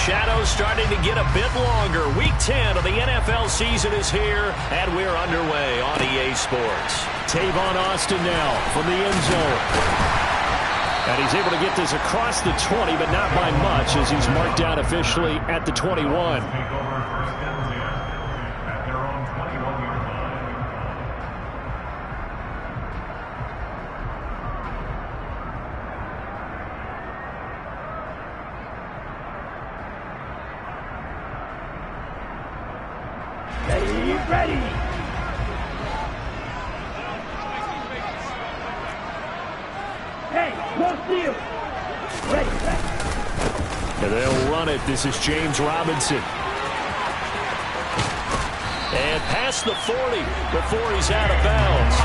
shadows starting to get a bit longer. Week 10 of the NFL season is here, and we're underway on EA Sports. Tavon Austin now from the end zone. And he's able to get this across the 20, but not by much, as he's marked down officially at the 21. Ready. Hey, no steal. Ready. And they'll run it. This is James Robinson. And past the 40 before he's out of bounds.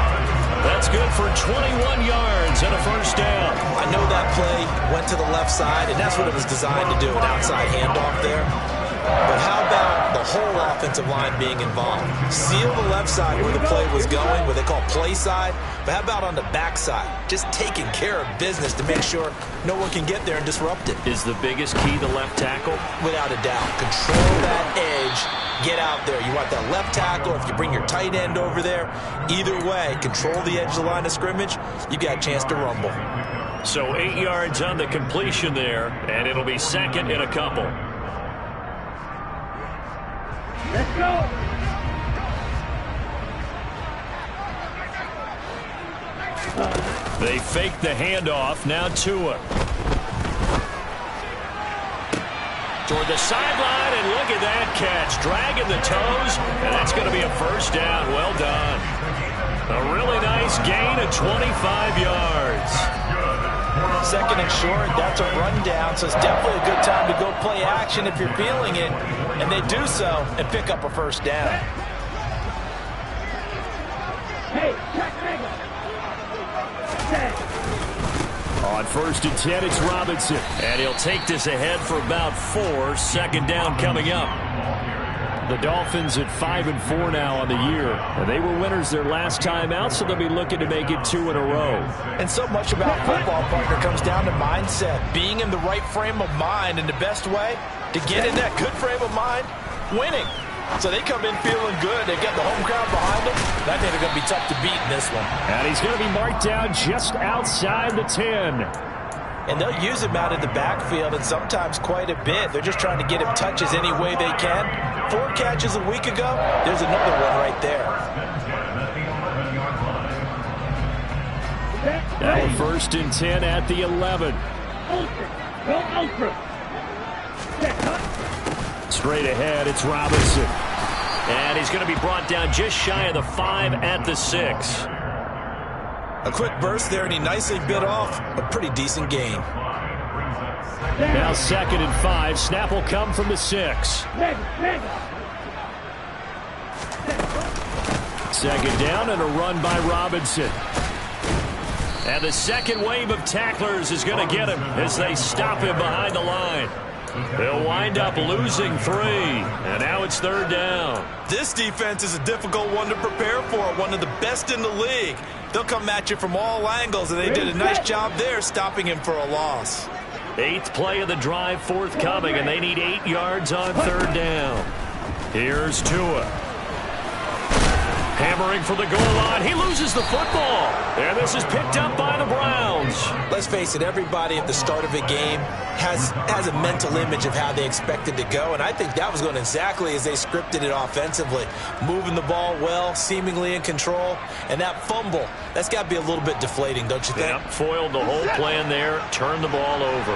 That's good for 21 yards and a first down. I know that play went to the left side, and that's what it was designed to do, an outside handoff there. But how about the whole offensive line being involved? Seal the left side where the play was going, what they call play side. But how about on the back side? Just taking care of business to make sure no one can get there and disrupt it. Is the biggest key the left tackle? Without a doubt. Control that edge. Get out there. You want that left tackle. If you bring your tight end over there, either way, control the edge of the line of scrimmage, you got a chance to rumble. So 8 yards on the completion there, and it'll be second in a couple. Let's go. They fake the handoff. Now Tua. Toward the sideline, and look at that catch. Dragging the toes, and that's going to be a first down. Well done. A really nice gain of 25 yards. Second and short, that's a rundown, so it's definitely a good time to go play action if you're feeling it. And they do so and pick up a first down. Hey, On 1st and 10, it's Robinson. And he'll take this ahead for about 4. Second down coming up. The Dolphins at 5-4 now on the year. And they were winners their last time out, so they'll be looking to make it 2 in a row. And so much about football, partner, comes down to mindset. Being in the right frame of mind, and the best way to get in that good frame of mind, winning. So they come in feeling good. They get the home crowd behind them. I think they're going to be tough to beat in this one. And he's going to be marked down just outside the 10. And they'll use him out in the backfield, and sometimes quite a bit. They're just trying to get him touches any way they can. 4 catches a week ago. There's another one right there. Now 1st and 10 at the 11. Go ultra. Straight ahead, it's Robinson. And he's going to be brought down just shy of the 5 at the 6. A quick burst there, and he nicely bit off a pretty decent gain. Now 2nd and 5. Snap will come from the 6. Second down and a run by Robinson. And the second wave of tacklers is going to get him as they stop him behind the line. They'll wind up losing 3. And now it's 3rd down. This defense is a difficult one to prepare for. One of the best in the league. They'll come at you from all angles, and they did a nice job there stopping him for a loss. 8th play of the drive forthcoming, and they need 8 yards on 3rd down. Here's Tua. Hammering for the goal line. He loses the football. And this is picked up by the Browns. Let's face it, everybody at the start of a game has a mental image of how they expect it to go, and I think that was going exactly as they scripted it offensively. Moving the ball well, seemingly in control, and that fumble, that's got to be a little bit deflating, don't you think? Yeah, foiled the whole plan there, turned the ball over.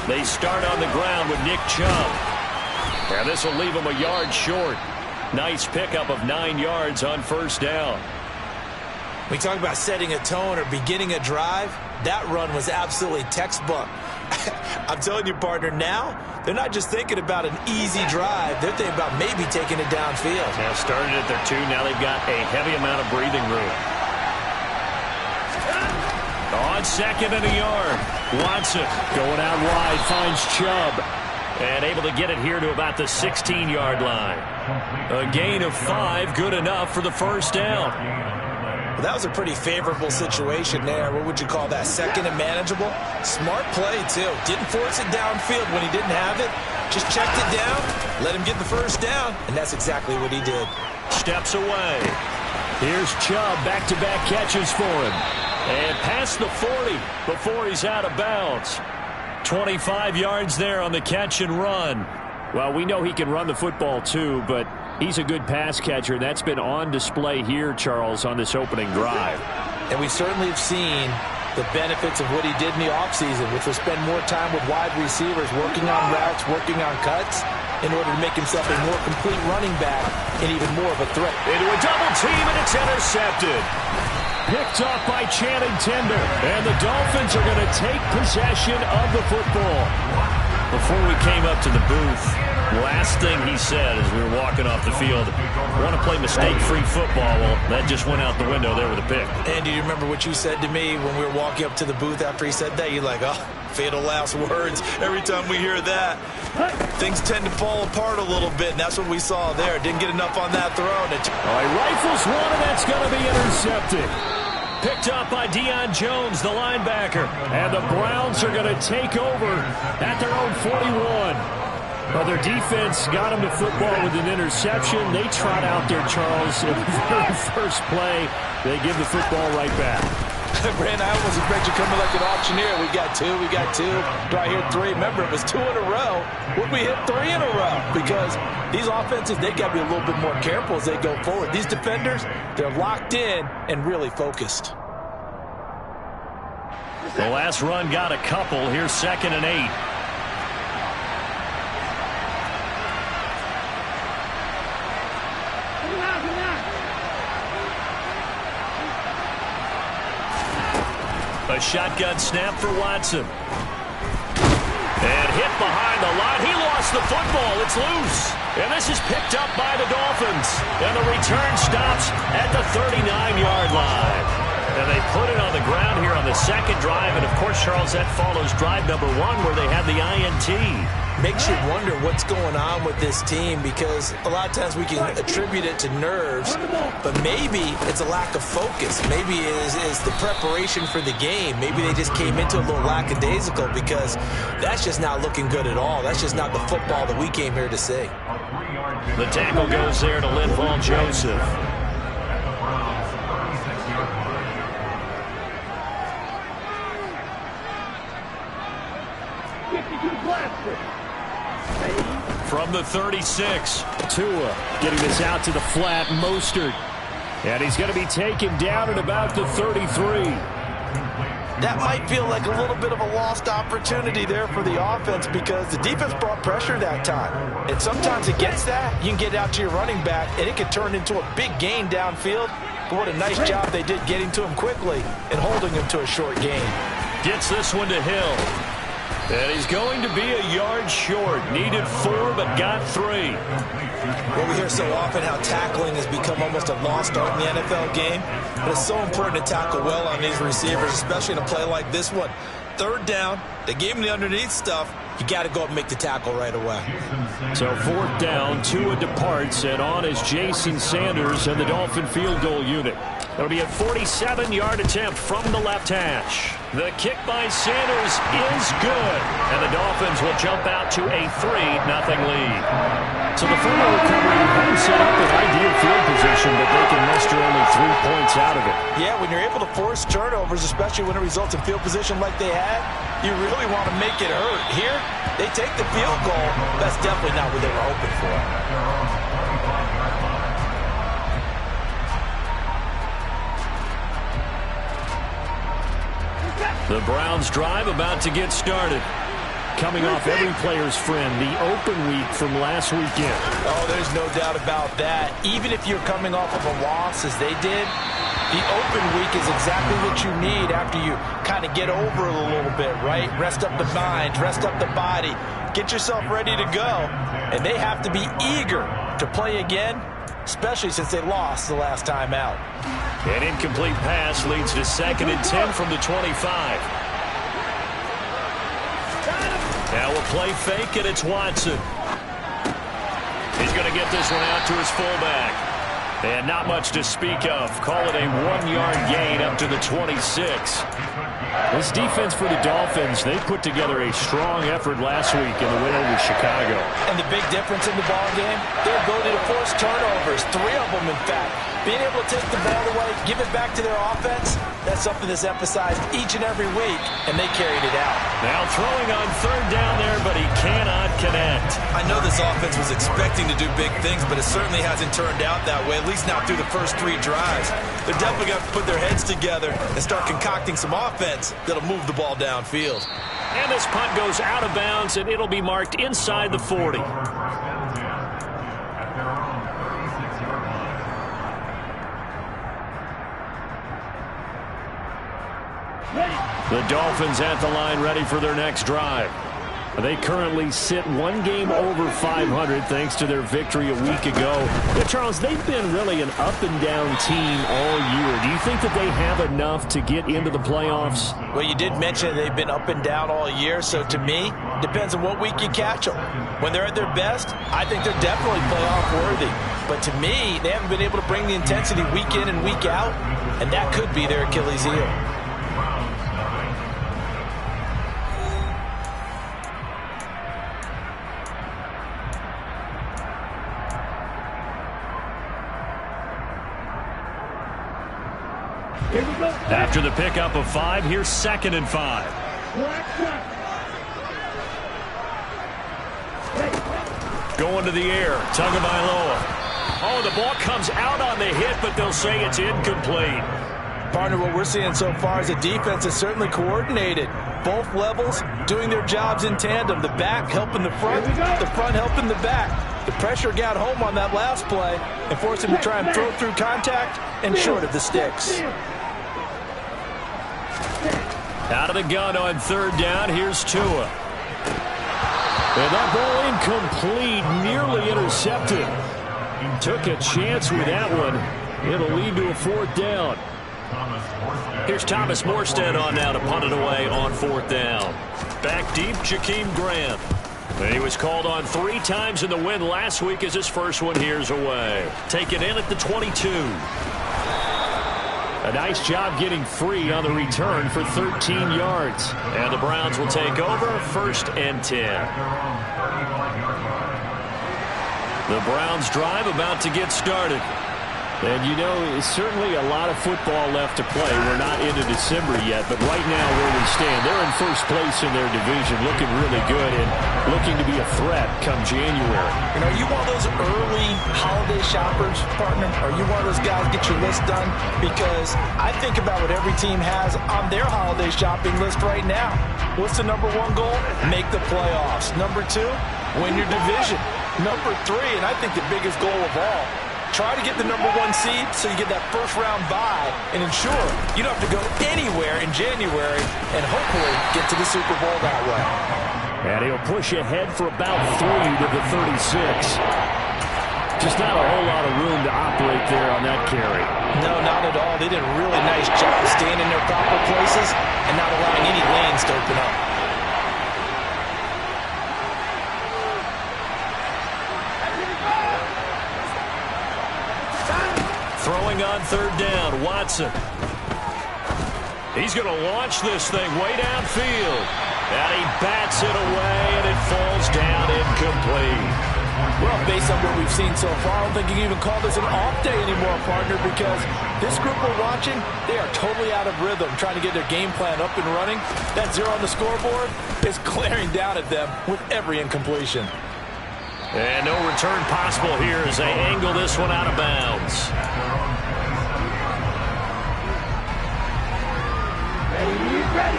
They start on the ground with Nick Chubb. And this will leave him a yard short. Nice pickup of 9 yards on 1st down. We talk about setting a tone or beginning a drive. That run was absolutely textbook. I'm telling you, partner, now they're not just thinking about an easy drive. They're thinking about maybe taking it downfield. Now started at their 2. Now they've got a heavy amount of breathing room. On 2nd and a yard. Watson going out wide, finds Chubb. And able to get it here to about the 16-yard line. A gain of 5, good enough for the first down. Well, that was a pretty favorable situation there. What would you call that? Second and manageable? Smart play, too. Didn't force it downfield when he didn't have it. Just checked it down, let him get the first down, and that's exactly what he did. Steps away. Here's Chubb, back-to-back catches for him. And past the 40 before he's out of bounds. 25 yards there on the catch and run. Well, we know he can run the football too, but he's a good pass catcher, and that's been on display here, Charles, on this opening drive. And we certainly have seen the benefits of what he did in the offseason, which was spend more time with wide receivers, working on routes, working on cuts, in order to make himself a more complete running back and even more of a threat. Into a double team, and it's intercepted. Picked up by Channing Tender, and the Dolphins are going to take possession of the football. Before we came up to the booth, last thing he said as we were walking off the field, want to play mistake-free football. Well, that just went out the window there with a pick. And do you remember what you said to me when we were walking up to the booth after he said that? You're like, oh, fatal last words. Every time we hear that, things tend to fall apart a little bit, and that's what we saw there. Didn't get enough on that throw. All right, rifles one, and that's going to be intercepted. Picked up by Deion Jones, the linebacker. And the Browns are going to take over at their own 41. Well, their defense got them to football with an interception. They trot out there, Charles, in the very first play. They give the football right back. Brand, I almost expect you coming like an auctioneer. We got two. Do I hear three? Remember, it was 2 in a row. Would we hit 3 in a row? Because these offenses, they got to be a little bit more careful as they go forward. These defenders, they're locked in and really focused. The last run got a couple. Here's 2nd and 8. A shotgun snap for Watson. And hit behind the line. He lost the football. It's loose. And this is picked up by the Dolphins. And the return stops at the 39-yard line. And they put it on the ground here on the second drive. And, of course, Charles, that follows drive number 1 where they had the INT. Makes you wonder what's going on with this team, because a lot of times we can attribute it to nerves, but maybe it's a lack of focus. Maybe it is the preparation for the game. Maybe they just came into a little lackadaisical, because that's just not looking good at all. That's just not the football that we came here to see. The tackle goes there to Linval Joseph. From the 36. Tua getting this out to the flat. Mostert. And he's going to be taken down at about the 33. That might feel like a little bit of a lost opportunity there for the offense, because the defense brought pressure that time. And sometimes against that, you can get out to your running back, and it can turn into a big gain downfield. But what a nice job they did getting to him quickly and holding him to a short gain. Gets this one to Hill. And he's going to be a yard short. Needed 4, but got 3. Well, we hear so often how tackling has become almost a lost art in the NFL game. But it's so important to tackle well on these receivers, especially in a play like this one. 3rd down, they gave him the underneath stuff. You got to go up and make the tackle right away. So 4th down, Tua departs, and on is Jason Sanders and the Dolphin field goal unit. It'll be a 47-yard attempt from the left hash. The kick by Sanders is good, and the Dolphins will jump out to a 3-0 lead. So the fumble recovery had set up an ideal field position, but they can muster only 3 points out of it. Yeah, when you're able to force turnovers, especially when it results in field position like they had, you really want to make it hurt. Here, they take the field goal. That's definitely not what they were hoping for. The Browns drive about to get started. Coming off every player's friend, the open week from last weekend. Oh, there's no doubt about that. Even if you're coming off of a loss as they did, the open week is exactly what you need after you kind of get over it a little bit, right? Rest up the mind, rest up the body, get yourself ready to go. And they have to be eager to play again, especially since they lost the last time out. An incomplete pass leads to 2nd and 10 from the 25. Now we'll play fake, and it's Watson. He's going to get this one out to his fullback. And not much to speak of. Call it a 1-yard gain up to the 26. This defense for the Dolphins, they put together a strong effort last week in the win over Chicago. And the big difference in the ball game, their ability to force turnovers, 3 of them in fact. Being able to take the ball away, give it back to their offense, that's something that's emphasized each and every week, and they carried it out. Now throwing on 3rd down there, but he cannot connect. I know this offense was expecting to do big things, but it certainly hasn't turned out that way, at least not through the first 3 drives. They're definitely going to put their heads together and start concocting some offense that'll move the ball downfield. And this punt goes out of bounds, and it'll be marked inside the 40. The Dolphins at the line ready for their next drive. They currently sit 1 game over 500 thanks to their victory a week ago. Yeah, Charles, they've been really an up-and-down team all year. Do you think that they have enough to get into the playoffs? Well, you did mention they've been up and down all year, so to me, depends on what week you catch them. When they're at their best, I think they're definitely playoff worthy. But to me, they haven't been able to bring the intensity week in and week out, and that could be their Achilles heel. After the pickup of 5, here's 2nd and 5. Going to the air, Tagovailoa. Oh, the ball comes out on the hit, but they'll say it's incomplete. Partner, what we're seeing so far is a defense is certainly coordinated. Both levels doing their jobs in tandem. The back helping the front helping the back. The pressure got home on that last play and forced him to try and throw through contact and short of the sticks. Out of the gun on 3rd down, here's Tua. And that ball incomplete, nearly intercepted. Took a chance with that one. It'll lead to a 4th down. Here's Thomas Morstead on now to punt it away on 4th down. Back deep, Jakeem Grant. He was called on 3 times in the win last week as his first one here's away. Taken in at the 22. A nice job getting free on the return for 13 yards. And the Browns will take over 1st and 10. The Browns drive about to get started. And, you know, certainly a lot of football left to play. We're not into December yet, but right now where we stand, they're in first place in their division, looking really good and looking to be a threat come January. And are you one of those early holiday shoppers, partner? Are you one of those guys get your list done? Because I think about what every team has on their holiday shopping list right now. What's the #1 goal? Make the playoffs. #2, win your division. #3, and I think the biggest goal of all, try to get the #1 seed so you get that first-round bye and ensure you don't have to go anywhere in January and hopefully get to the Super Bowl that way. And he'll push ahead for about 3 to the 36. Just not a whole lot of room to operate there on that carry. No, not at all. They did a really nice job of staying in their proper places and not allowing any lanes to open up. Throwing on 3rd down, Watson. He's going to launch this thing way downfield. And he bats it away, and it falls down incomplete. Well, based on what we've seen so far, I don't think you can even call this an off day anymore, partner, because this group we're watching, they are totally out of rhythm, trying to get their game plan up and running. That 0 on the scoreboard is glaring down at them with every incompletion. And no return possible here as they angle this one out of bounds.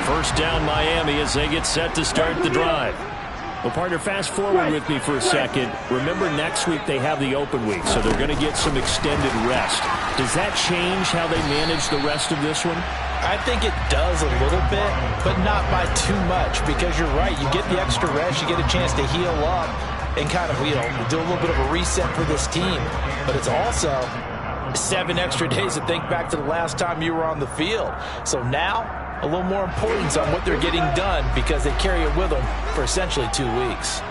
First down Miami as they get set to start the drive. Well, partner, fast forward with me for a second. Remember, next week they have the open week, so they're going to get some extended rest. Does that change how they manage the rest of this one? I think it does a little bit, but not by too much, because you're right. You get the extra rest. You get a chance to heal up and kind of, you know, do a little bit of a reset for this team. But it's also 7 extra days to think back to the last time you were on the field. So now, a little more importance on what they're getting done because they carry it with them for essentially 2 weeks.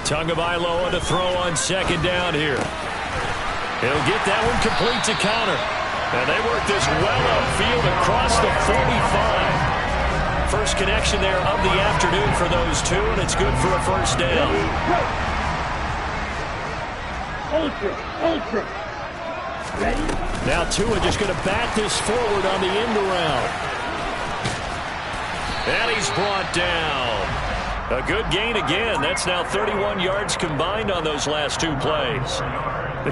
Tagovailoa to throw on 2nd down here. He'll get that one complete to counter. And they work this well upfield across the 45. First connection there of the afternoon for those two, and it's good for a first down. Ultra. Ready? Now Tua just going to bat this forward on the end around. And he's brought down. A good gain again. That's now 31 yards combined on those last two plays.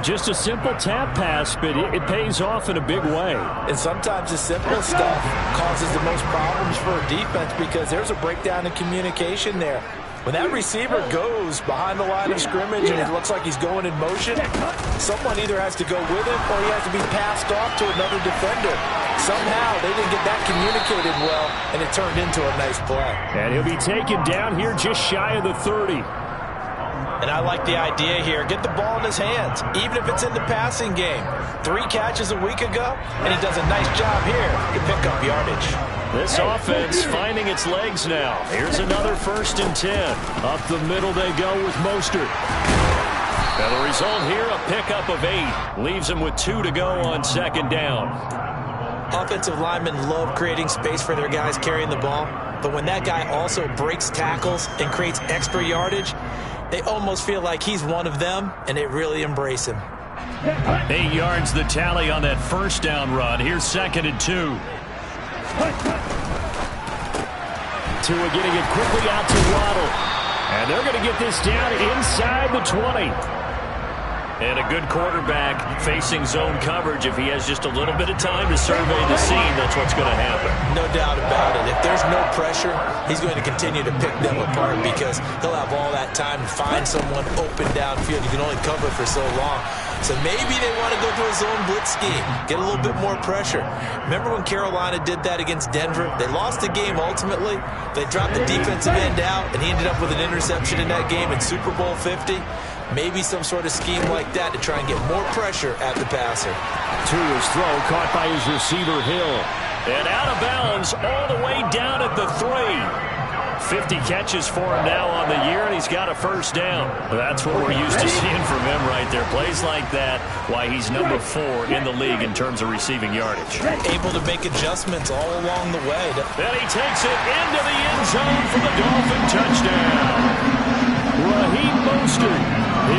Just a simple tap pass, but it pays off in a big way. And sometimes the simple stuff causes the most problems for a defense because there's a breakdown in communication there. When that receiver goes behind the line of scrimmage and it looks like he's going in motion, someone either has to go with him or he has to be passed off to another defender. Somehow they didn't get that communicated well, and it turned into a nice play. And he'll be taken down here just shy of the 30. And I like the idea here. Get the ball in his hands, even if it's in the passing game. 3 catches a week ago, and he does a nice job here to pick up yardage. This offense finding its legs now. Here's another 1st and 10. Up the middle they go with Mostert. And the result here, a pickup of 8. Leaves him with 2 to go on 2nd down. Offensive linemen love creating space for their guys carrying the ball, but when that guy also breaks tackles and creates extra yardage, they almost feel like he's one of them, and they really embrace him. 8 yards the tally on that 1st down run. Here's 2nd and 2. Tua getting it quickly out to Waddle. And they're going to get this down inside the 20. And a good quarterback facing zone coverage. If he has just a little bit of time to survey the scene, that's what's going to happen. No doubt about it. If there's no pressure, he's going to continue to pick them apart because he'll have all that time to find someone open downfield. You can only cover for so long. So maybe they want to go to a zone blitz scheme, get a little bit more pressure. Remember when Carolina did that against Denver? They lost the game ultimately. They dropped the defensive end out, and he ended up with an interception in that game in Super Bowl 50. Maybe some sort of scheme like that to try and get more pressure at the passer. Tua's throw caught by his receiver, Hill. And out of bounds all the way down at the 3. 50 catches for him now on the year, and he's got a 1st down. That's what we're used to seeing from him right there. Plays like that, why he's number 4 in the league in terms of receiving yardage. Able to make adjustments all along the way. And he takes it into the end zone for the Dolphin touchdown. Raheem Mostert,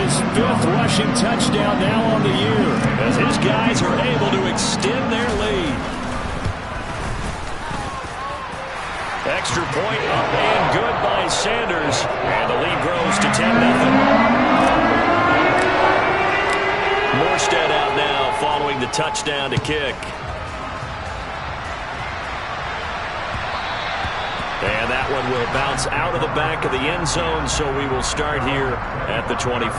his 5th rushing touchdown now on the year, as his guys are able to extend their lead. Extra point up and good by Sanders. And the lead grows to 10-0. Morstead out now following the touchdown to kick. And that one will bounce out of the back of the end zone, so we will start here at the 25.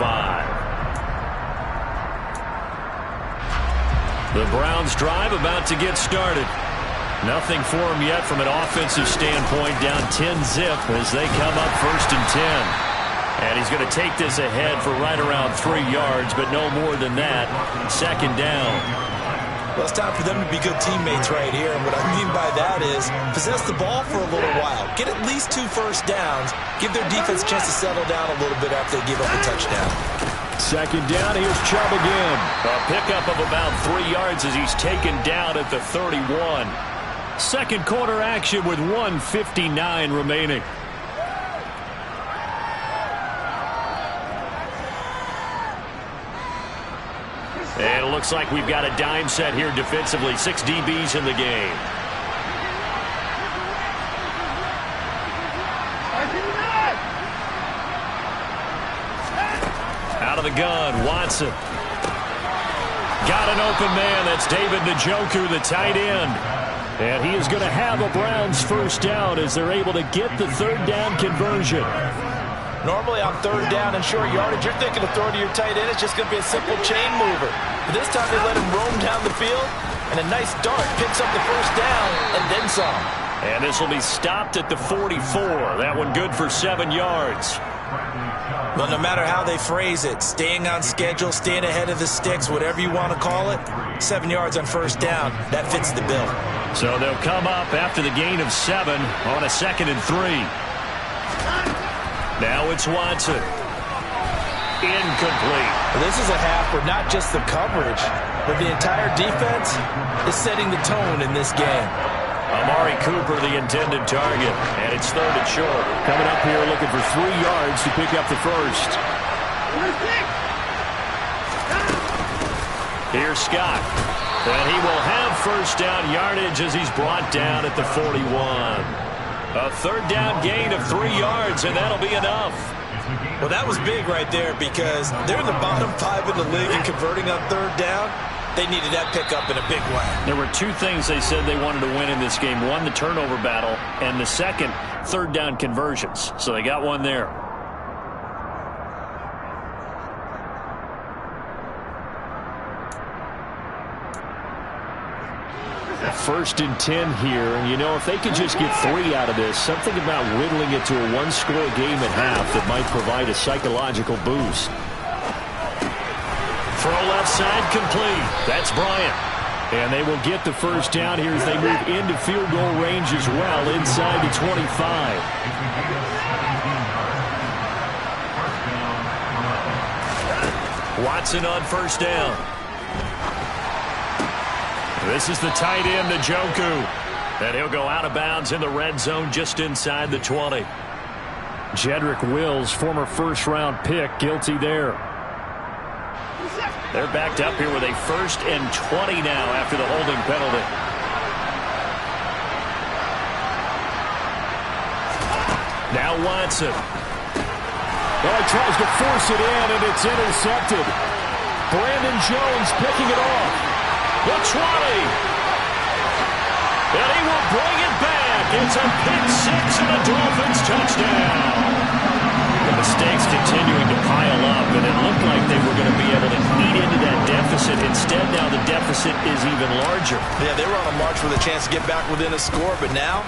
The Browns drive about to get started. Nothing for him yet from an offensive standpoint, down 10-zip as they come up 1st and 10. And he's going to take this ahead for right around 3 yards, but no more than that. 2nd down. Well, it's time for them to be good teammates right here. And what I mean by that is possess the ball for a little while. Get at least 2 first downs. Give their defense a chance to settle down a little bit after they give up a touchdown. 2nd down, here's Chubb again. A pickup of about 3 yards as he's taken down at the 31. 2nd quarter action with 1:59 remaining. And it looks like we've got a dime set here defensively. 6 DBs in the game. Out of the gun, Watson. Got an open man. That's David Njoku, the tight end. And he is going to have a Browns 1st down as they're able to get the 3rd down conversion. Normally on 3rd down and short yardage, you're thinking to throw to your tight end. It's just going to be a simple chain mover. But this time they let him roam down the field, and a nice dart picks up the 1st down and then some. And this will be stopped at the 44. That one good for 7 yards. Well, no matter how they phrase it, staying on schedule, staying ahead of the sticks, whatever you want to call it, 7 yards on 1st down, that fits the bill. So they'll come up after the gain of 7 on a 2nd and 3. Now it's Watson. incomplete. This is a half where not just the coverage, but the entire defense is setting the tone in this game. Amari Cooper, the intended target, and it's 3rd and short. Coming up here looking for 3 yards to pick up the first. Here's Scott. And he will have first down yardage as he's brought down at the 41. A 3rd down gain of 3 yards, and that'll be enough. Well, that was big right there because they're in the bottom 5 in the league and converting on 3rd down. They needed that pickup in a big way. There were 2 things they said they wanted to win in this game. One, the turnover battle, and the second, 3rd down conversions. So they got one there. First and 10 here, and you know, if they could just get 3 out of this, something about whittling it to a 1-score game at half that might provide a psychological boost. Throw left side complete. That's Bryant. And they will get the first down here as they move into field goal range as well, inside the 25. Watson on first down. This is the tight end, Njoku. And he'll go out of bounds in the red zone just inside the 20. Jedrick Wills, former first-round pick, guilty there. They're backed up here with a 1st and 20 now after the holding penalty. Now Watson. Well, he tries to force it in, and it's intercepted. Brandon Jones picking it off. The 20. And he will bring it back. It's a pick 6 and a Dolphins touchdown. The mistakes continuing to pile up, and it looked like they were going to be able to eat into that deficit. Instead, now the deficit is even larger. Yeah, they were on a march with a chance to get back within a score, but now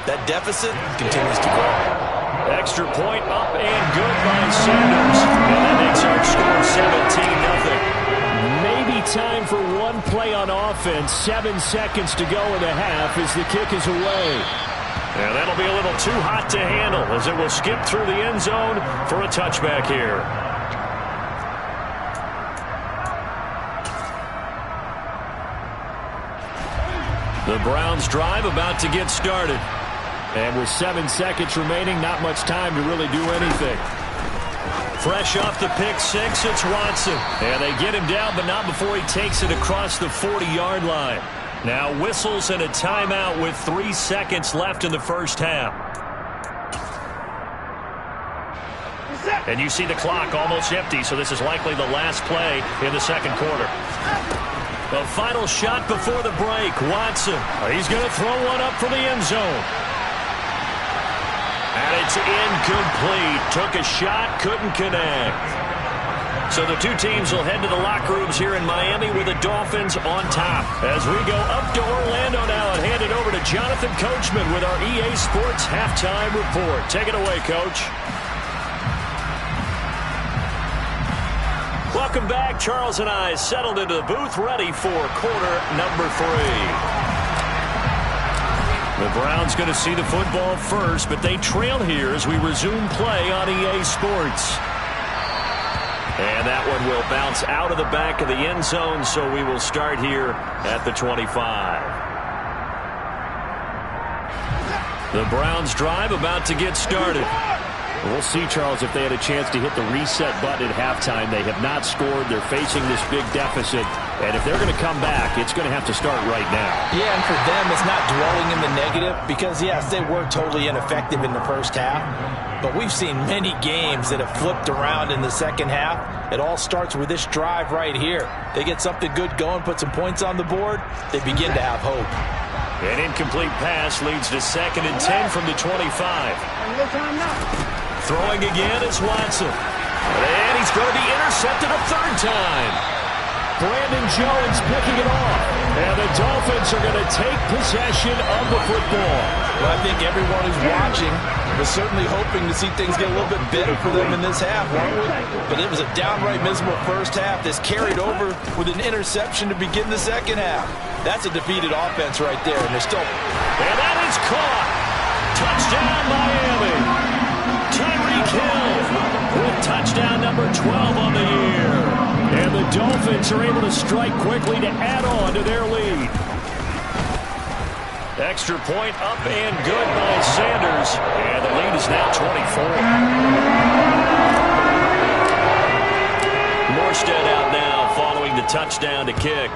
that deficit continues to grow. Extra point up and good by Sanders. And that makes our score 17-0. Maybe time for one play on offense. 7 seconds to go in the half as the kick is away. And that'll be a little too hot to handle as it will skip through the end zone for a touchback here. The Browns drive about to get started. And with 7 seconds remaining, not much time to really do anything. Fresh off the pick 6, it's Watson. And they get him down, but not before he takes it across the 40-yard line. Now whistles and a timeout with 3 seconds left in the first half. And you see the clock almost empty, so this is likely the last play in the second quarter. The final shot before the break, Watson. He's going to throw one up for the end zone. And it's incomplete. Took a shot, couldn't connect. So the 2 teams will head to the locker rooms here in Miami with the Dolphins on top. As we go up to Orlando now and hand it over to Jonathan Coachman with our EA Sports Halftime Report. Take it away, Coach. Welcome back. Charles and I settled into the booth ready for quarter number 3. The Browns going to see the football first, but they trail here as we resume play on EA Sports. And that one will bounce out of the back of the end zone, so we will start here at the 25. The Browns drive about to get started. We'll see, Charles, if they had a chance to hit the reset button at halftime. They have not scored. They're facing this big deficit. And if they're going to come back, it's going to have to start right now. Yeah, and for them, it's not dwelling in the negative because, yes, they were totally ineffective in the first half. But we've seen many games that have flipped around in the second half. It all starts with this drive right here. They get something good going, put some points on the board, they begin to have hope. An incomplete pass leads to 2nd and 10 from the 25. Throwing again is Watson. And he's going to be intercepted a 3rd time. Brandon Jones picking it off. And the Dolphins are going to take possession of the football. Well, I think everyone who's watching was certainly hoping to see things get a little bit better for them in this half, weren't we? But it was a downright miserable first half. This carried over with an interception to begin the second half. That's a defeated offense right there, and they're still... And that is caught. Touchdown, Miami. Tyreek Hill with touchdown. touchdown number 12 on the year. And the Dolphins are able to strike quickly to add on to their lead. Extra point up and good by Sanders. And the lead is now 24. Morstead out now following the touchdown to kick.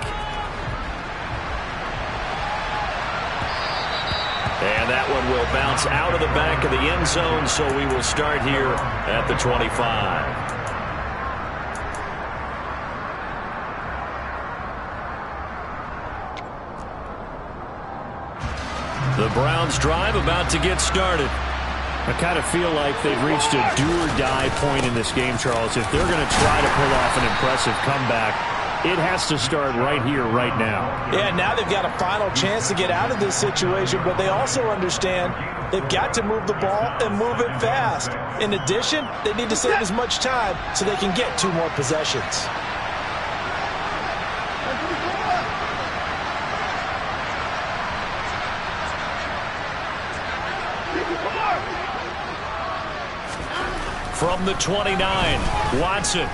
And that one will bounce out of the back of the end zone, so we will start here at the 25. The Browns drive about to get started. I kind of feel like they've reached a do-or-die point in this game, Charles. If they're going to try to pull off an impressive comeback, it has to start right here, right now. Yeah, now they've got a final chance to get out of this situation, but they also understand they've got to move the ball and move it fast. In addition, they need to save as much time so they can get 2 more possessions. From the 29, Watson.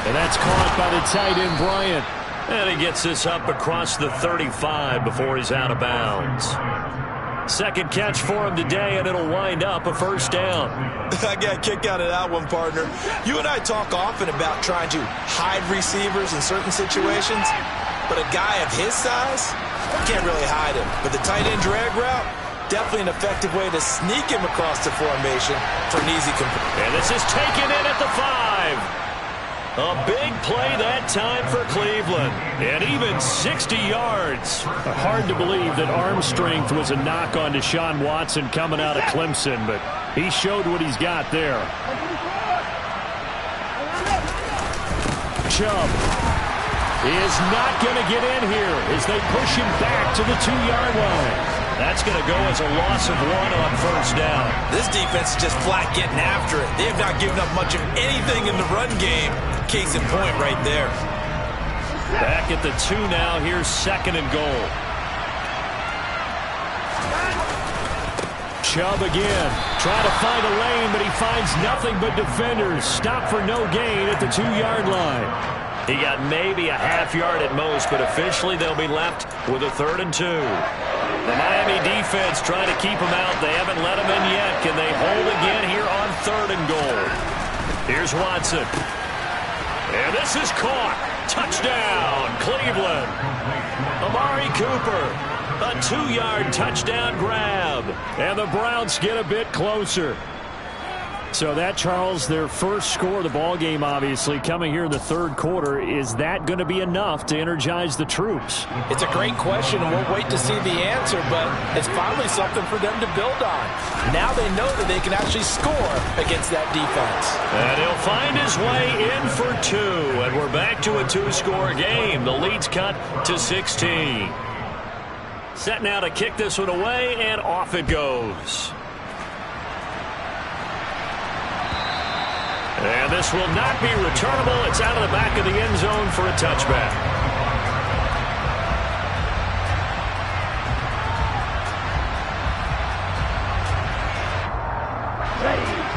And that's caught by the tight end, Bryant. And he gets this up across the 35 before he's out of bounds. Second catch for him today, and it'll wind up a first down. I got a kick out of that one, partner. You and I talk often about trying to hide receivers in certain situations, but a guy of his size can't really hide him. But the tight end drag route, definitely an effective way to sneak him across the formation for an easy complete. And this is taken in at the 5. A big play that time for Cleveland. And even 60 yards. Hard to believe that arm strength was a knock on Deshaun Watson coming out of Clemson, but he showed what he's got there. Chubb is not going to get in here as they push him back to the 2-yard line. That's going to go as a loss of 1 on first down. This defense is just flat getting after it. They have not given up much of anything in the run game. Case in point right there. Back at the 2 now. Here's 2nd and goal. Chubb again. Trying to find a lane, but he finds nothing but defenders. Stop for no gain at the 2-yard line. He got maybe a half yard at most, but officially they'll be left with a 3rd and 2. The Miami defense trying to keep him out. They haven't let him in yet. Can they hold again here on 3rd and goal? Here's Watson. And this is caught. Touchdown, Cleveland. Amari Cooper. A 2-yard touchdown grab. And the Browns get a bit closer. So that, Charles, their first score of the ball game, obviously, coming here in the 3rd quarter. Is that going to be enough to energize the troops? It's a great question, and we'll wait to see the answer, but it's finally something for them to build on. Now they know that they can actually score against that defense. And he'll find his way in for 2, and we're back to a 2-score game. The lead's cut to 16. Set now to kick this one away, and off it goes. And this will not be returnable. It's out of the back of the end zone for a touchback.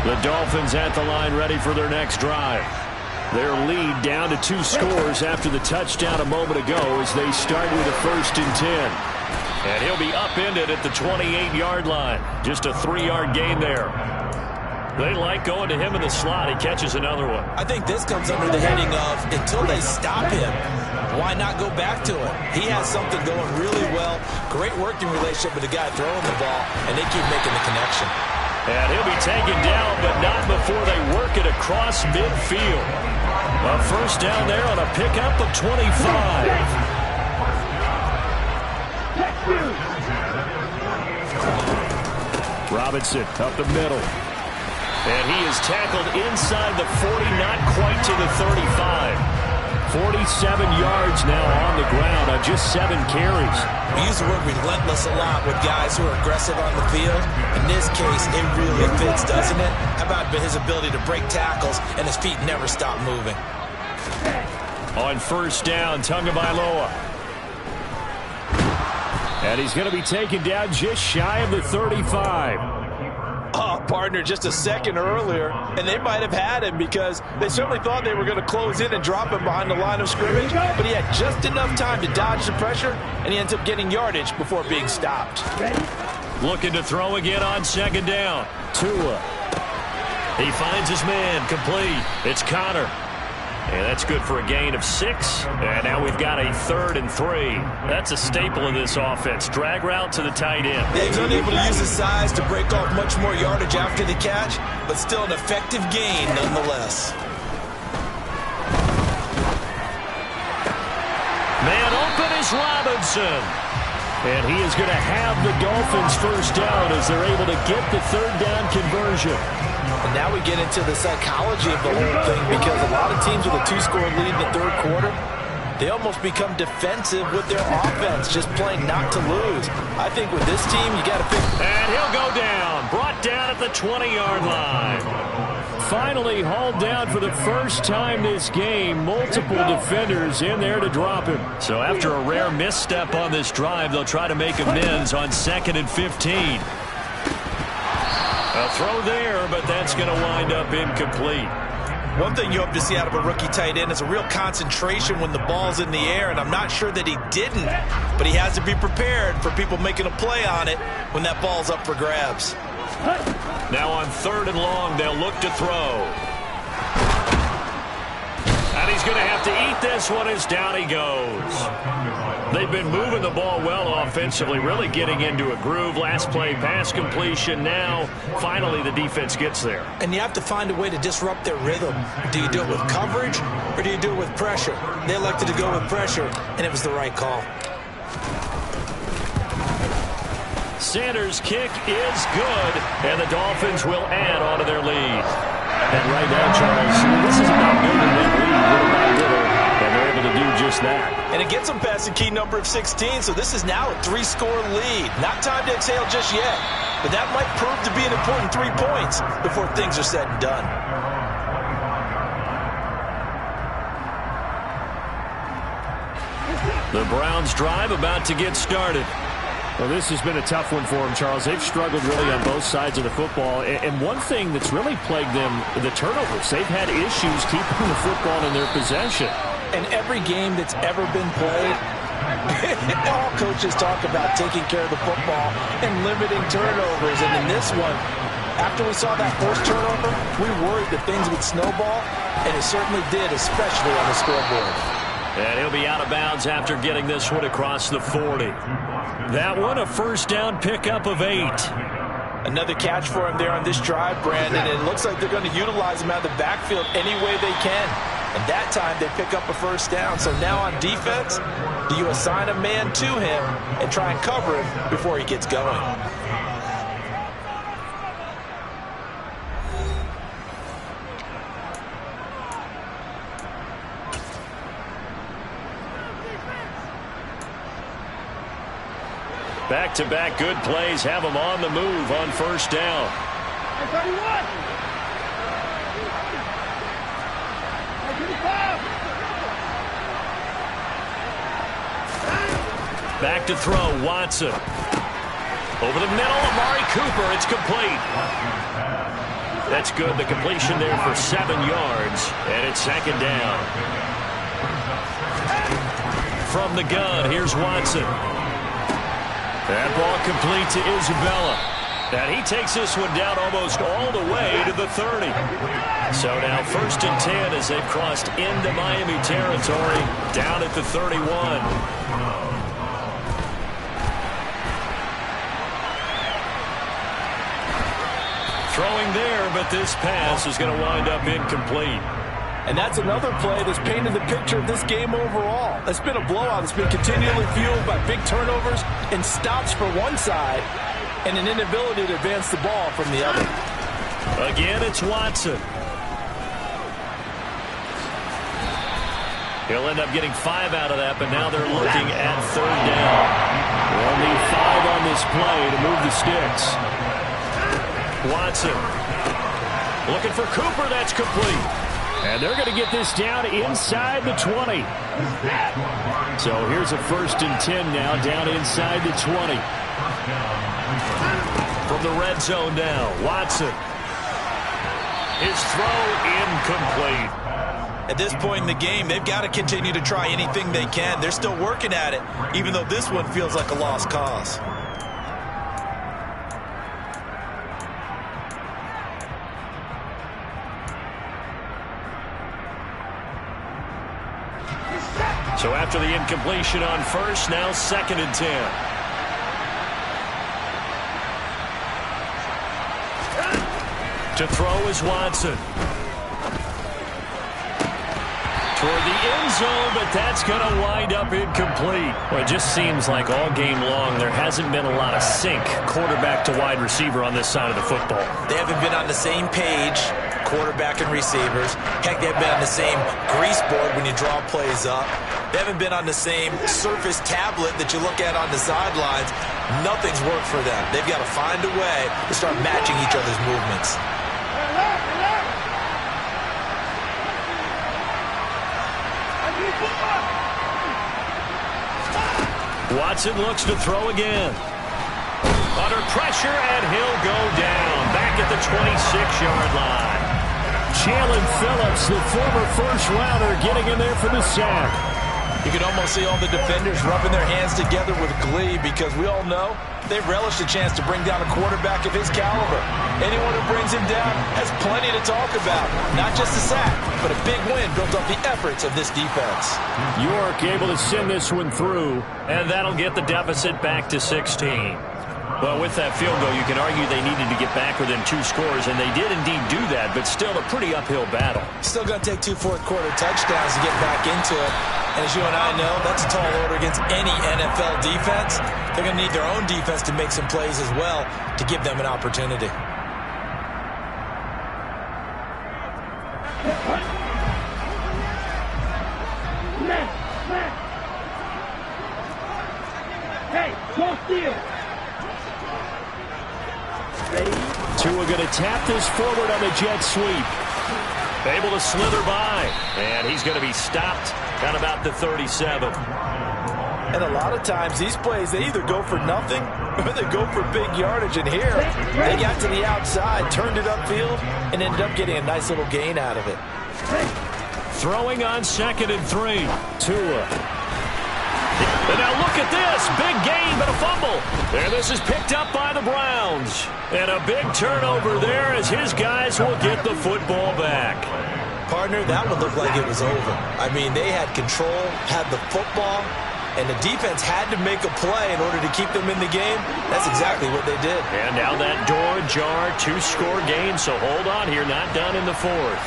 The Dolphins at the line ready for their next drive. Their lead down to 2 scores after the touchdown a moment ago as they start with a 1st and 10. And he'll be upended at the 28-yard line. Just a 3-yard gain there. They like going to him in the slot. He catches another one. I think this comes under the heading of until they stop him, why not go back to him? He has something going really well. Great working relationship with the guy throwing the ball, and they keep making the connection. And he'll be taken down, but not before they work it across midfield. A first down there on a pickup of 25. Robinson up the middle. And he is tackled inside the 40, not quite to the 35. 47 yards now on the ground on just 7 carries. We use the word relentless a lot with guys who are aggressive on the field. In this case, it really fits, doesn't it? How about his ability to break tackles and his feet never stop moving? On first down, Tagovailoa. And he's going to be taken down just shy of the 35. partner just a second earlier, and they might have had him because they certainly thought they were going to close in and drop him behind the line of scrimmage, but he had just enough time to dodge the pressure, and he ends up getting yardage before being stopped. Looking to throw again on second down. Tua. He finds his man, complete. It's Connor. And that's good for a gain of 6. And now we've got a 3rd and 3. That's a staple of this offense. Drag route to the tight end. Yeah, he's unable to use his size to break off much more yardage after the catch, but still an effective gain nonetheless. Man open is Robinson. And he is going to have the Dolphins first down as they're able to get the 3rd down conversion. And now we get into the psychology of the whole thing, because a lot of teams with a 2-score lead in the 3rd quarter, they almost become defensive with their offense, just playing not to lose. I think with this team, you got to pick. And he'll go down, brought down at the 20-yard line. Finally hauled down for the first time this game. Multiple defenders in there to drop him. So after a rare misstep on this drive, they'll try to make amends on 2nd and 15. A throw there, but that's going to wind up incomplete. One thing you hope to see out of a rookie tight end is a real concentration when the ball's in the air, and I'm not sure that he didn't, but he has to be prepared for people making a play on it when that ball's up for grabs. Now on 3rd and long, they'll look to throw. And he's going to have to eat this one as down he goes. They've been moving the ball well offensively, really getting into a groove. Last play, pass completion. Now, finally, the defense gets there. And you have to find a way to disrupt their rhythm. Do you do it with coverage, or do you do it with pressure? They elected to go with pressure, and it was the right call. Sanders' kick is good, and the Dolphins will add on to their lead. And right now, Charles, this is about building that lead little by little, and they're able to do just that. And it gets them past the key number of 16, so this is now a 3-score lead. Not time to exhale just yet, but that might prove to be an important 3 points before things are said and done. The Browns' drive about to get started. Well, this has been a tough one for them, Charles. They've struggled really on both sides of the football. And one thing that's really plagued them, the turnovers. They've had issues keeping the football in their possession. And every game that's ever been played, all coaches talk about taking care of the football and limiting turnovers. And in this one, after we saw that first turnover, we worried that things would snowball, and it certainly did, especially on the scoreboard. And he'll be out of bounds after getting this one across the 40. That one, a first down pickup of 8. Another catch for him there on this drive, Brandon, and it looks like they're going to utilize him out of the backfield any way they can. And that time, they pick up a first down. So now on defense, do you assign a man to him and try and cover him before he gets going? Back-to-back good plays have them on the move on first down. Back to throw, Watson. Over the middle, Amari Cooper, it's complete. That's good, the completion there for 7 yards, and it's 2nd down. From the gun, here's Watson. That ball complete to Isabella. And he takes this one down almost all the way to the 30. So now 1st and 10 as they've crossed into Miami territory, down at the 31. Throwing there, but this pass is going to wind up incomplete. And that's another play that's painted the picture of this game overall. It's been a blowout. It's been continually fueled by big turnovers and stops for one side and an inability to advance the ball from the other. Again, it's Watson. He'll end up getting 5 out of that, but now they're looking at 3rd down. They'll need 5 on this play to move the sticks. Watson looking for Cooper. That's complete. And they're going to get this down inside the 20. So here's a 1st and 10 now, down inside the 20. From the red zone now, Watson. His throw incomplete. At this point in the game, they've got to continue to try anything they can. They're still working at it, even though this one feels like a lost cause. So after the incompletion on first, now 2nd and 10. To throw is Watson. Toward the end zone, but that's going to wind up incomplete. Well, it just seems like all game long there hasn't been a lot of sync quarterback to wide receiver on this side of the football. They haven't been on the same page, quarterback and receivers. Heck, they haven't been on the same grease board when you draw plays up. They haven't been on the same surface tablet that you look at on the sidelines. Nothing's worked for them. They've got to find a way to start matching each other's movements. Watson looks to throw again. Under pressure, and he'll go down. Back at the 26-yard line. Jalen Phillips, the former first-rounder, getting in there for the sack. You can almost see all the defenders rubbing their hands together with glee because we all know they've relished a chance to bring down a quarterback of his caliber. Anyone who brings him down has plenty to talk about. Not just a sack, but a big win built off the efforts of this defense. York able to send this one through, and that'll get the deficit back to 16. Well, with that field goal, you can argue they needed to get back within 2 scores, and they did indeed do that, but still a pretty uphill battle. Still going to take 2 fourth-quarter touchdowns to get back into it. And as you and I know, that's a tall order against any NFL defense. They're going to need their own defense to make some plays as well to give them an opportunity. Hey, don't steal. Tua going to tap this forward on the jet sweep. Able to slither by, and he's going to be stopped at about the 37. And a lot of times these plays, they either go for nothing or they go for big yardage. And here, they got to the outside, turned it upfield, and ended up getting a nice little gain out of it. Throwing on 2nd and 3. Tua. And now look at this. Big gain, but a fumble. And this is picked up by the Browns. And a big turnover there as his guys will get the football back. Partner, that one looked like it was over. I mean, they had control, had the football, and the defense had to make a play in order to keep them in the game. That's exactly what they did. And now that door ajar, 2-score game, so hold on here, not done in the 4th.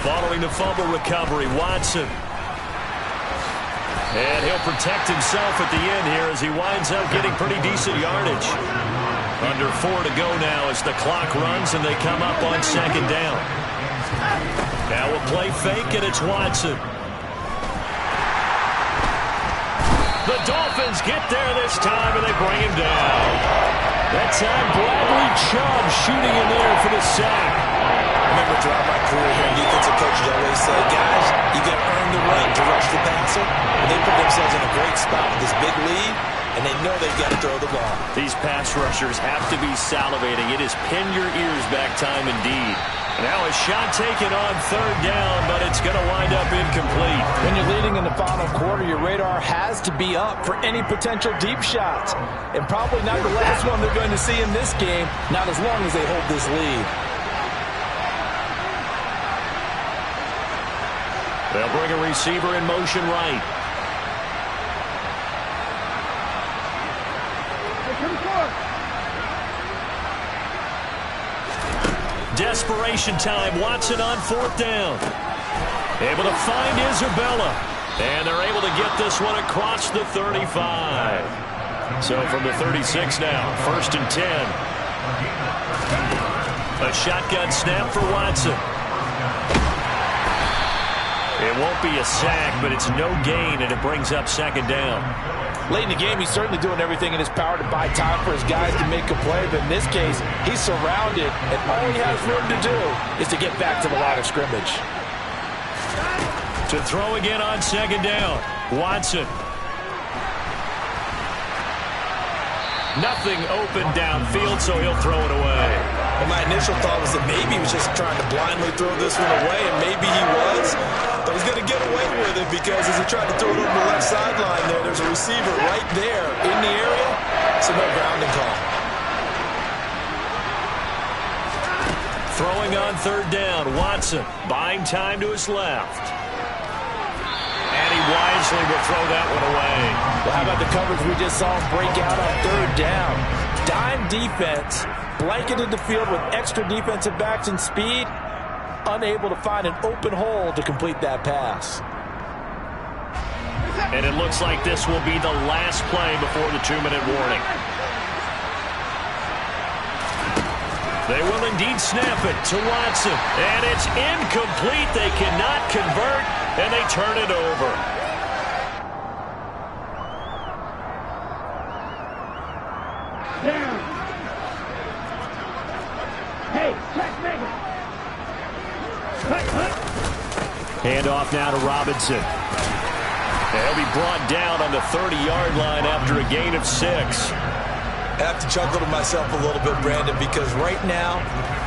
Following the fumble recovery, Watson. And he'll protect himself at the end here as he winds up getting pretty decent yardage. Under 4 to go now as the clock runs and they come up on 2nd down. Now a play fake, and it's Watson. The Dolphins get there this time, and they bring him down. That time, Bradley Chubb shooting in there for the sack. I remember throughout my career here, defensive coaches always say, guys, you got to earn the right to rush the passer. And they put themselves in a great spot with this big lead, and they know they've got to throw the ball. These pass rushers have to be salivating. It is pin your ears back time indeed. Now a shot taken on 3rd down, but it's going to wind up incomplete. When you're leading in the final quarter, your radar has to be up for any potential deep shots. And probably not the last one they're going to see in this game, not as long as they hold this lead. They'll bring a receiver in motion right. Desperation time. Watson on 4th down. Able to find Isabella. And they're able to get this one across the 35. So from the 36 now, 1st and 10. A shotgun snap for Watson. It won't be a sack, but it's no gain, and it brings up 2nd down. Late in the game, he's certainly doing everything in his power to buy time for his guys to make a play. But in this case, he's surrounded, and all he has room to do is to get back to the line of scrimmage. To throw again on 2nd down, Watson. Nothing open downfield, so he'll throw it away. And my initial thought was that maybe he was just trying to blindly throw this one away, and maybe he was. But he's going to get away with it because as he tried to throw it over the left sideline there's a receiver right there in the area. So no grounding call. Throwing on third down, Watson buying time to his left. And he wisely will throw that one away. Well, how about the coverage we just saw him break out on third down? Dime defense, blanketed the field with extra defensive backs and speed, unable to find an open hole to complete that pass. And it looks like this will be the last play before the 2-minute warning. They will indeed snap it to Watson. And it's incomplete. They cannot convert, and they turn it over. Down. Hey, check Megan. Handoff now to Robinson. He'll be brought down on the 30-yard line after a gain of 6. I have to chuckle to myself a little bit, Brandon, because right now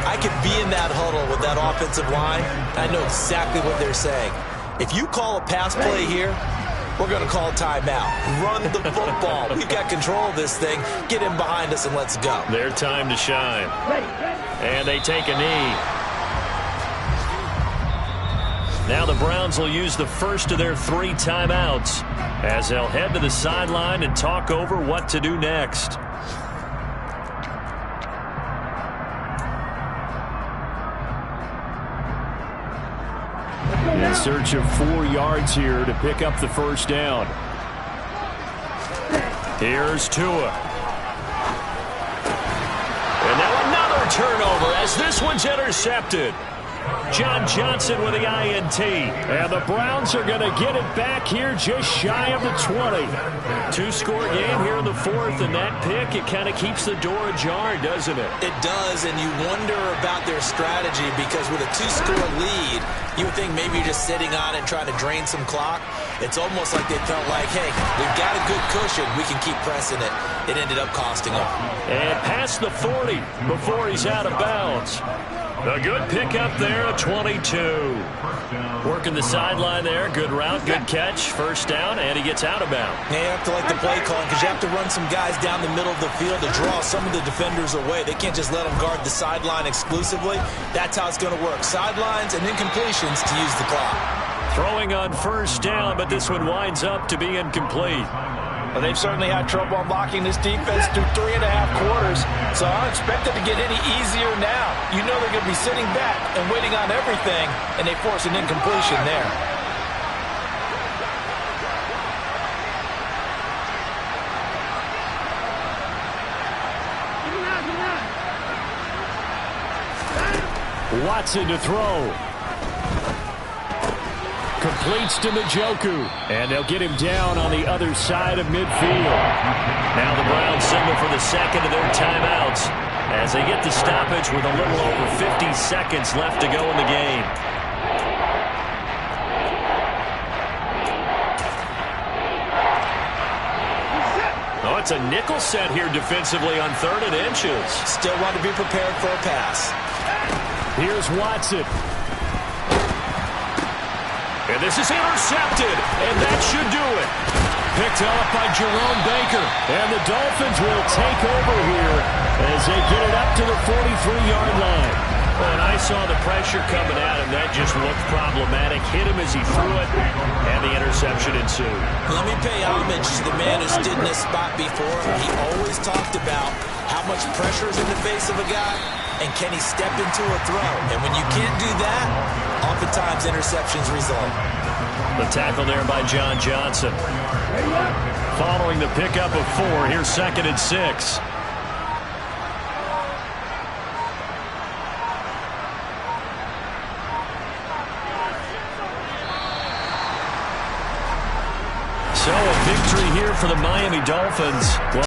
I could be in that huddle with that offensive line. I know exactly what they're saying. If you call a pass play here, we're going to call timeout. Run the football. We've got control of this thing. Get in behind us and let's go. Their time to shine. And they take a knee. Now the Browns will use the first of their 3 timeouts as they'll head to the sideline and talk over what to do next. In search of 4 yards here to pick up the first down. Here's Tua. And now another turnover as this one's intercepted. John Johnson with the INT. And the Browns are going to get it back here just shy of the 20. 2-score game here in the 4th, and that pick, it kind of keeps the door ajar, doesn't it? It does, and you wonder about their strategy because with a 2-score lead, you would think maybe you're just sitting on it and trying to drain some clock. It's almost like they felt like, hey, we've got a good cushion. We can keep pressing it. It ended up costing them. And past the 40 before he's out of bounds. A good pickup there, a 22. Working the sideline there. Good route, good catch. First down, and he gets out of bounds. Yeah, you have to like the play calling because you have to run some guys down the middle of the field to draw some of the defenders away. They can't just let them guard the sideline exclusively. That's how it's going to work. Sidelines and incompletions to use the clock. Throwing on first down, but this one winds up to be incomplete. Well, they've certainly had trouble unlocking this defense through 3.5 quarters, so I don't expect it to get any easier now. You know they're going to be sitting back and waiting on everything, and they force an incompletion there. Watson to throw. Completes to Njoku. And they'll get him down on the other side of midfield. Now the Browns signal for the second of their timeouts as they get the stoppage with a little over 50 seconds left to go in the game. Oh, it's a nickel set here defensively on 3rd and inches. Still want to be prepared for a pass. Here's Watson. And this is intercepted, and that should do it. Picked up by Jerome Baker. And the Dolphins will take over here as they get it up to the 43-yard line. When I saw the pressure coming at him, that just looked problematic. Hit him as he threw it, and the interception ensued. Let me pay homage to the man who stood in this spot before. He always talked about how much pressure is in the face of a guy, and can he step into a throw? And when you can't do that, oftentimes interceptions result. The tackle there by John Johnson. Following the pickup of 4, here's 2nd and 6. So a victory here for the Miami Dolphins.